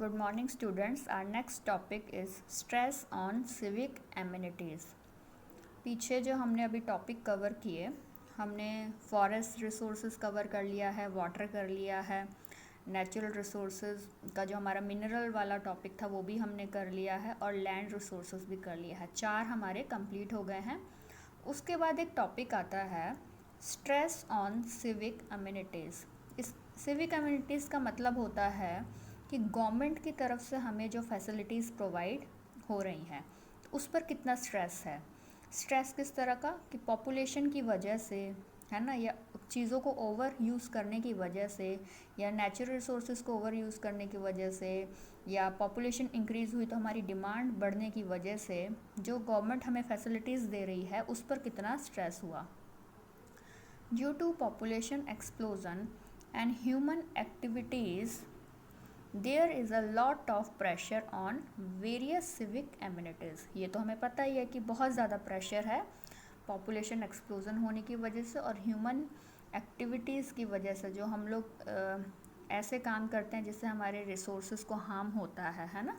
Good morning, students. Our next topic is stress on civic amenities. पीछे जो हमने अभी टॉपिक कवर किए, हमने फॉरेस्ट रिसोर्सेज कवर कर लिया है, वाटर कर लिया है, नेचुरल रिसोर्सेज का जो हमारा मिनरल वाला टॉपिक था वो भी हमने कर लिया है और लैंड रिसोर्सेज भी कर लिया है। 4 हमारे कंप्लीट हो गए हैं। उसके बाद एक टॉपिक आता है स्ट्रेस ऑन सिविक अम्यूनिटीज़। इस सिविक अम्यूनिटीज़ का मतलब होता है कि गवर्नमेंट की तरफ से हमें जो फैसिलिटीज़ प्रोवाइड हो रही हैं उस पर कितना स्ट्रेस है। स्ट्रेस किस तरह का कि पॉपुलेशन की वजह से, है ना, या चीज़ों को ओवर यूज़ करने की वजह से, या नेचुरल रिसोर्सेज को ओवर यूज़ करने की वजह से, या पॉपुलेशन इंक्रीज़ हुई तो हमारी डिमांड बढ़ने की वजह से जो गवर्नमेंट हमें फैसिलिटीज़ दे रही है उस पर कितना स्ट्रेस हुआ। Due to population explosion and human activities there is a lot of pressure on various civic amenities. ये तो हमें पता ही है कि बहुत ज़्यादा प्रेशर है पॉपुलेशन एक्सप्लोजन होने की वजह से और ह्यूमन एक्टिविटीज़ की वजह से, जो हम लोग ऐसे काम करते हैं जिससे हमारे रिसोर्सेज को हार्म होता है ना।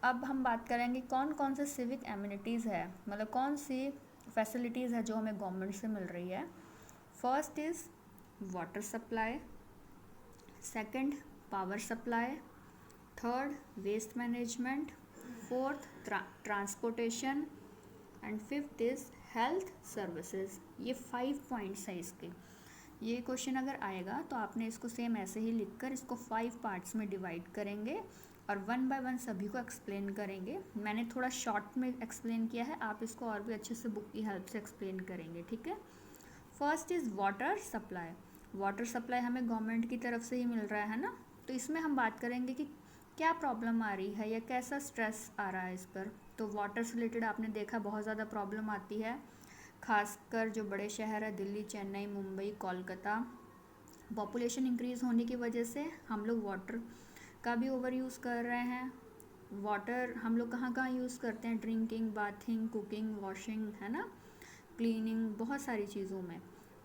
अब हम बात करेंगे कौन कौन से सिविक एम्यूनिटीज़ है, मतलब कौन सी फैसिलिटीज़ है जो हमें गवर्नमेंट से मिल रही है। First is water supply, second power supply, third waste management, fourth transportation and fifth is health services. ये 5 पॉइंट्स हैं इसके। ये क्वेश्चन अगर आएगा तो आपने इसको सेम ऐसे ही लिखकर इसको 5 पार्ट्स में डिवाइड करेंगे और 1 बाय 1 सभी को एक्सप्लेन करेंगे। मैंने थोड़ा शॉर्ट में एक्सप्लेन किया है, आप इसको और भी अच्छे से बुक की हेल्प से एक्सप्लेन करेंगे, ठीक है। First is water supply. Water supply हमें गवर्नमेंट की तरफ से ही मिल रहा है ना, तो इसमें हम बात करेंगे कि क्या प्रॉब्लम आ रही है या कैसा स्ट्रेस आ रहा है इस पर। तो वाटर से रिलेटेड आपने देखा बहुत ज़्यादा प्रॉब्लम आती है, खासकर जो बड़े शहर है दिल्ली, चेन्नई, मुंबई, कोलकाता। पॉपुलेशन इंक्रीज़ होने की वजह से हम लोग वाटर का भी ओवर यूज़ कर रहे हैं। वाटर हम लोग कहाँ कहाँ यूज़ करते हैं, ड्रिंकिंग, बाथिंग, कुकिंग, वॉशिंग, है ना, क्लीनिंग, बहुत सारी चीज़ों में।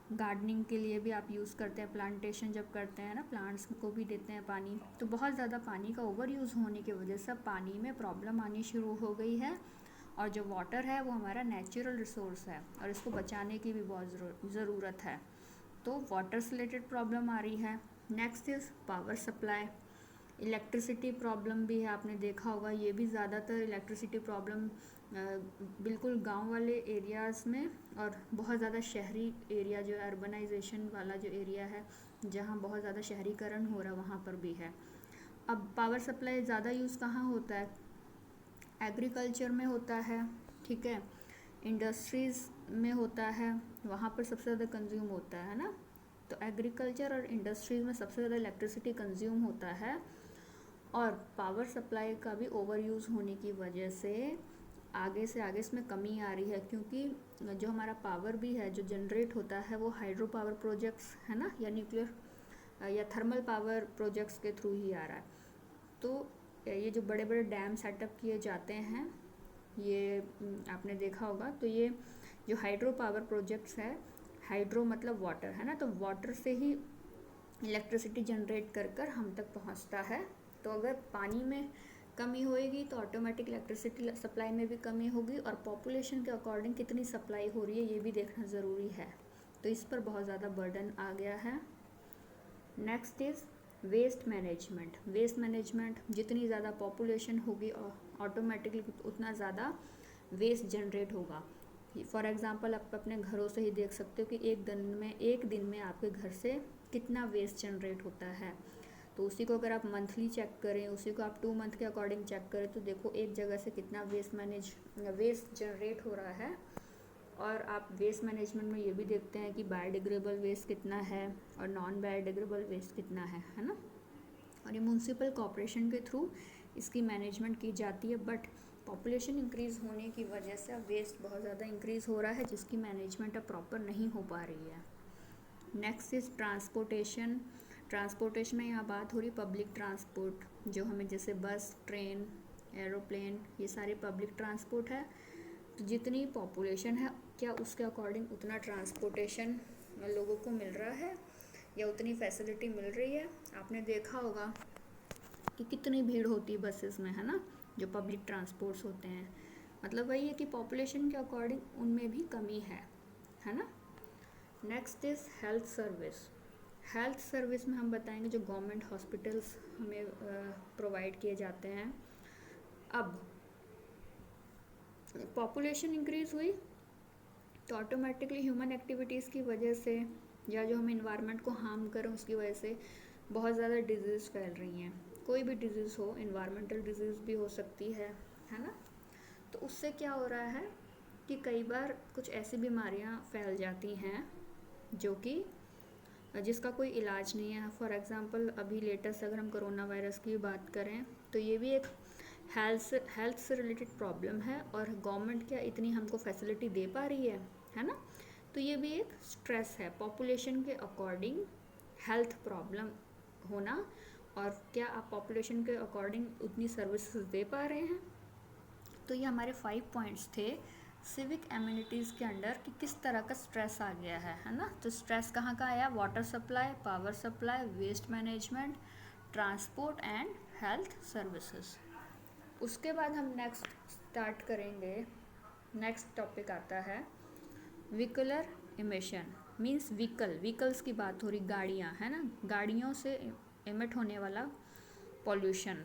गार्डनिंग के लिए भी आप यूज़ करते हैं, प्लांटेशन जब करते हैं ना, प्लांट्स को भी देते हैं पानी। तो बहुत ज़्यादा पानी का ओवर यूज़ होने की वजह से पानी में प्रॉब्लम आनी शुरू हो गई है और जो वाटर है वो हमारा नेचुरल रिसोर्स है और इसको बचाने की भी बहुत ज़रूरत है। तो वाटर से रिलेटेड प्रॉब्लम आ रही है। Next is power supply. Electricity problem भी है, आपने देखा होगा, ये भी ज़्यादातर इलेक्ट्रिसिटी प्रॉब्लम बिल्कुल गांव वाले एरियाज़ में और बहुत ज़्यादा शहरी एरिया जो अर्बनाइजेशन वाला जो एरिया है जहाँ बहुत ज़्यादा शहरीकरण हो रहा है वहाँ पर भी है। अब पावर सप्लाई ज़्यादा यूज़ कहाँ होता है, एग्रीकल्चर में होता है, ठीक है, इंडस्ट्रीज़ में होता है, वहाँ पर सबसे ज़्यादा कंज्यूम होता है ना। तो एग्रीकल्चर और इंडस्ट्रीज़ में सबसे ज़्यादा इलेक्ट्रिसिटी कंज्यूम होता है और पावर सप्लाई का भी ओवर यूज़ होने की वजह से आगे से आगे इसमें कमी आ रही है, क्योंकि जो हमारा पावर भी है जो जनरेट होता है वो हाइड्रो पावर प्रोजेक्ट्स है ना, या न्यूक्लियर या थर्मल पावर प्रोजेक्ट्स के थ्रू ही आ रहा है। तो ये जो बड़े बड़े डैम सेटअप किए जाते हैं, ये आपने देखा होगा, तो ये जो हाइड्रो पावर प्रोजेक्ट्स है, हाइड्रो मतलब वाटर है ना, तो वाटर से ही इलेक्ट्रिसिटी जनरेट कर कर हम तक पहुंचता है। तो अगर पानी में कमी होएगी तो ऑटोमेटिक इलेक्ट्रिसिटी सप्लाई में भी कमी होगी और पॉपुलेशन के अकॉर्डिंग कितनी सप्लाई हो रही है ये भी देखना ज़रूरी है। तो इस पर बहुत ज़्यादा बर्डन आ गया है। Next is waste management. Waste management, जितनी ज़्यादा पॉपुलेशन होगी ऑटोमेटिकली उतना ज़्यादा वेस्ट जनरेट होगा। फॉर एग्ज़ाम्पल आप अपने घरों से ही देख सकते हो कि एक दिन में आपके घर से कितना वेस्ट जनरेट होता है। तो उसी को अगर आप मंथली चेक करें, उसी को आप 2 मंथ के अकॉर्डिंग चेक करें तो देखो एक जगह से कितना वेस्ट जनरेट हो रहा है। और आप वेस्ट मैनेजमेंट में ये भी देखते हैं कि बायोडिग्रेडेबल वेस्ट कितना है और नॉन बायोडिग्रेडेबल वेस्ट कितना है ना। और ये म्यूनसिपल कॉर्पोरेशन के थ्रू इसकी मैनेजमेंट की जाती है, बट पॉपुलेशन इंक्रीज़ होने की वजह से अब वेस्ट बहुत ज़्यादा इंक्रीज़ हो रहा है जिसकी मैनेजमेंट अब प्रॉपर नहीं हो पा रही है। Next is transportation. ट्रांसपोर्टेशन में यहाँ बात हो रही पब्लिक ट्रांसपोर्ट, जो हमें जैसे बस, ट्रेन, एरोप्लेन, ये सारे पब्लिक ट्रांसपोर्ट है। तो जितनी पॉपुलेशन है क्या उसके अकॉर्डिंग उतना ट्रांसपोर्टेशन लोगों को मिल रहा है या उतनी फैसिलिटी मिल रही है। आपने देखा होगा कि कितनी भीड़ होती है बसेस में, है ना, जो पब्लिक ट्रांसपोर्ट्स होते हैं। मतलब वही है कि पॉपुलेशन के अकॉर्डिंग उनमें भी कमी है ना। Next is health service. Health service में हम बताएंगे जो गवर्नमेंट हॉस्पिटल्स हमें प्रोवाइड किए जाते हैं। अब पॉपुलेशन इंक्रीज़ हुई तो ऑटोमेटिकली ह्यूमन एक्टिविटीज़ की वजह से या जो हम इन्वायरमेंट को हार्म करें उसकी वजह से बहुत ज़्यादा डिजीज़ फैल रही हैं। कोई भी डिजीज़ हो, इन्वायरमेंटल डिजीज़ भी हो सकती है ना। तो उससे क्या हो रहा है कि कई बार कुछ ऐसी बीमारियां फैल जाती हैं जो कि जिसका कोई इलाज नहीं है। फॉर एग्ज़ाम्पल अभी लेटेस्ट अगर हम कोरोना वायरस की बात करें तो ये भी एक हेल्थ से रिलेटेड प्रॉब्लम है और गवर्नमेंट क्या इतनी हमको फैसिलिटी दे पा रही है ना। तो ये भी एक स्ट्रेस है, पॉपुलेशन के अकॉर्डिंग हेल्थ प्रॉब्लम होना, और क्या आप पॉपुलेशन के अकॉर्डिंग उतनी सर्विसेज दे पा रहे हैं। तो ये हमारे 5 पॉइंट्स थे सिविक एमिनिटीज़ के अंडर कि किस तरह का स्ट्रेस आ गया है ना। तो स्ट्रेस कहाँ का आया, water supply, power supply, waste management, transport and health services. उसके बाद हम नेक्स्ट स्टार्ट करेंगे, नेक्स्ट टॉपिक आता है व्हीकुलर इमिशन। मीन्स व्हीकल्स की बात हो रही, गाड़ियाँ, है ना, गाड़ियों से इमिट होने वाला पॉल्यूशन।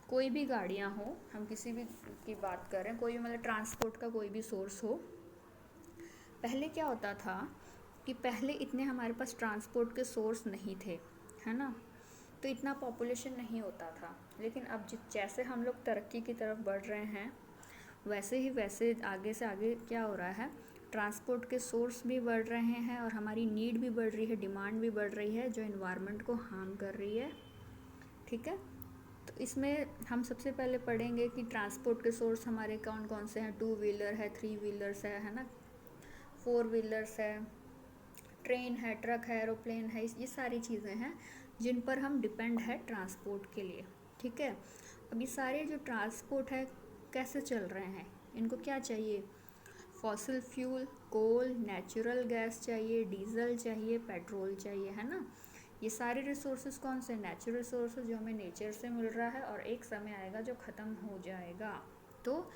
कोई भी गाड़ियाँ हो, हम किसी भी की बात कर रहे हैं, कोई भी मतलब ट्रांसपोर्ट का कोई भी सोर्स हो। पहले क्या होता था कि पहले इतने हमारे पास ट्रांसपोर्ट के सोर्स नहीं थे, है ना, तो इतना पॉपुलेशन नहीं होता था। लेकिन अब जैसे हम लोग तरक्की की तरफ बढ़ रहे हैं वैसे आगे से आगे क्या हो रहा है, ट्रांसपोर्ट के सोर्स भी बढ़ रहे हैं और हमारी नीड भी बढ़ रही है, डिमांड भी बढ़ रही है जो एनवायरनमेंट को हार्म कर रही है। ठीक है, तो इसमें हम सबसे पहले पढ़ेंगे कि ट्रांसपोर्ट के सोर्स हमारे कौन कौन से हैं। 2 व्हीलर है, 3 व्हीलर्स है ना, 4 व्हीलर्स है, ट्रेन है, ट्रक है, एरोप्लेन है, ये सारी चीज़ें हैं जिन पर हम डिपेंड है ट्रांसपोर्ट के लिए। ठीक है, अब ये सारे जो ट्रांसपोर्ट है कैसे चल रहे हैं, इनको क्या चाहिए, फॉसिल फ्यूल, कोल, नेचुरल गैस चाहिए, डीजल चाहिए, पेट्रोल चाहिए, है ना। ये सारे रिसोर्सेज कौन से, नेचुरल रिसोर्सेज जो हमें नेचर से मिल रहा है और एक समय आएगा जो ख़त्म हो जाएगा। तो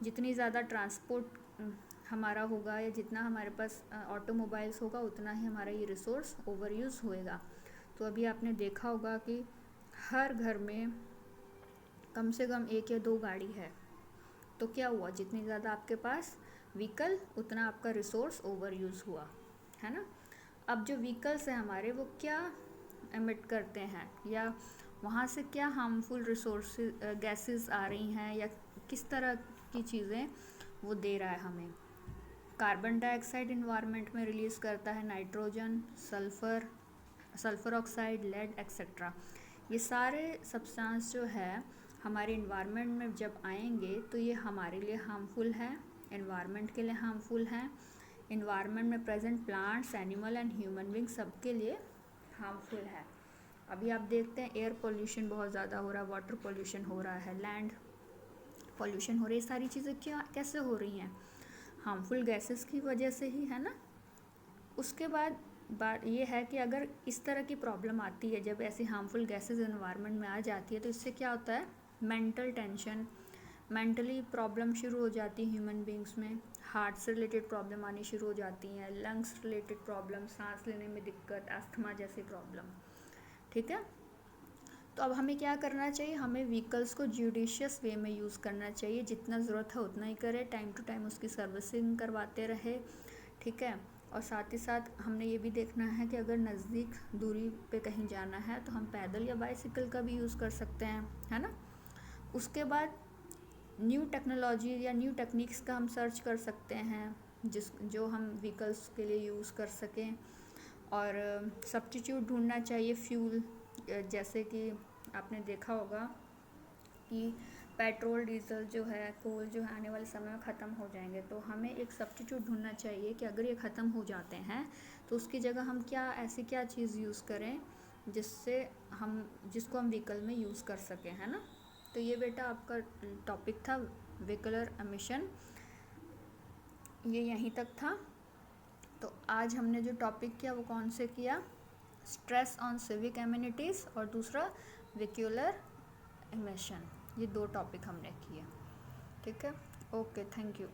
जितनी ज़्यादा ट्रांसपोर्ट हमारा होगा या जितना हमारे पास ऑटोमोबाइल्स होगा उतना ही हमारा ये रिसोर्स ओवर यूज़ होएगा। तो अभी आपने देखा होगा कि हर घर में कम से कम 1 या 2 गाड़ी है। तो क्या हुआ, जितनी ज़्यादा आपके पास व्हीकल उतना आपका रिसोर्स ओवर यूज़ हुआ, है ना। अब जो व्हीकल्स हैं हमारे वो क्या एमिट करते हैं या वहाँ से क्या हार्मफुल रिसोर्सेज गैसेस आ रही हैं या किस तरह की चीज़ें वो दे रहा है हमें। कार्बन डाइऑक्साइड इन्वायरमेंट में रिलीज़ करता है, nitrogen, sulphur oxide, lead etcetera. ये सारे सब्सटेंस जो है हमारे इन्वायरमेंट में जब आएंगे तो ये हमारे लिए हार्मफुल है, इन्वायरमेंट के लिए हार्मफुल है, इन्वायरमेंट में present plants, animal and human being सबके लिए हार्मफुल है। अभी आप देखते हैं एयर पोल्यूशन बहुत ज़्यादा हो रहा है, वाटर पोल्यूशन हो रहा है, लैंड पोल्यूशन हो रही है। सारी चीज़ें क्या कैसे हो रही हैं, हार्मफुल गैसेस की वजह से ही, है ना। उसके बाद बात ये है कि अगर इस तरह की प्रॉब्लम आती है, जब ऐसी हार्मफुल गैसेस एनवायरनमेंट में आ जाती है तो इससे क्या होता है, मेंटल टेंशन, मेंटली प्रॉब्लम शुरू हो जाती है ह्यूमन बींग्स में, हार्ट से रिलेटेड प्रॉब्लम आनी शुरू हो जाती हैं, लंग्स रिलेटेड प्रॉब्लम, सांस लेने में दिक्कत, अस्थमा जैसी प्रॉब्लम। ठीक है, तो अब हमें क्या करना चाहिए, हमें व्हीकल्स को जुडिशियस वे में यूज़ करना चाहिए, जितना ज़रूरत है उतना ही करें, टाइम टू टाइम उसकी सर्विसिंग करवाते रहे। ठीक है, और साथ ही साथ हमने ये भी देखना है कि अगर नज़दीक दूरी पे कहीं जाना है तो हम पैदल या बाइसिकल का भी यूज़ कर सकते हैं, है ना। उसके बाद न्यू टेक्नोलॉजी या न्यू टेक्निक्स का हम सर्च कर सकते हैं जो हम व्हीकल्स के लिए यूज़ कर सकें, और सब्स्टिट्यूट ढूंढना चाहिए फ्यूल। जैसे कि आपने देखा होगा कि पेट्रोल, डीजल जो है, कोल जो है आने वाले समय में ख़त्म हो जाएंगे, तो हमें एक सब्स्टिट्यूट ढूंढना चाहिए कि अगर ये ख़त्म हो जाते हैं तो उसकी जगह हम ऐसी क्या चीज़ यूज़ करें जिसको हम व्हीकल में यूज़ कर सकें, है ना। तो ये बेटा आपका टॉपिक था व्हीकुलर एमिशन, ये यहीं तक था। तो आज हमने जो टॉपिक किया वो कौन से किया, स्ट्रेस ऑन सिविक एमिनिटीज़ और दूसरा व्हीकुलर इमिशन, ये 2 टॉपिक हमने किए। ठीक है, ओके, थैंक यू।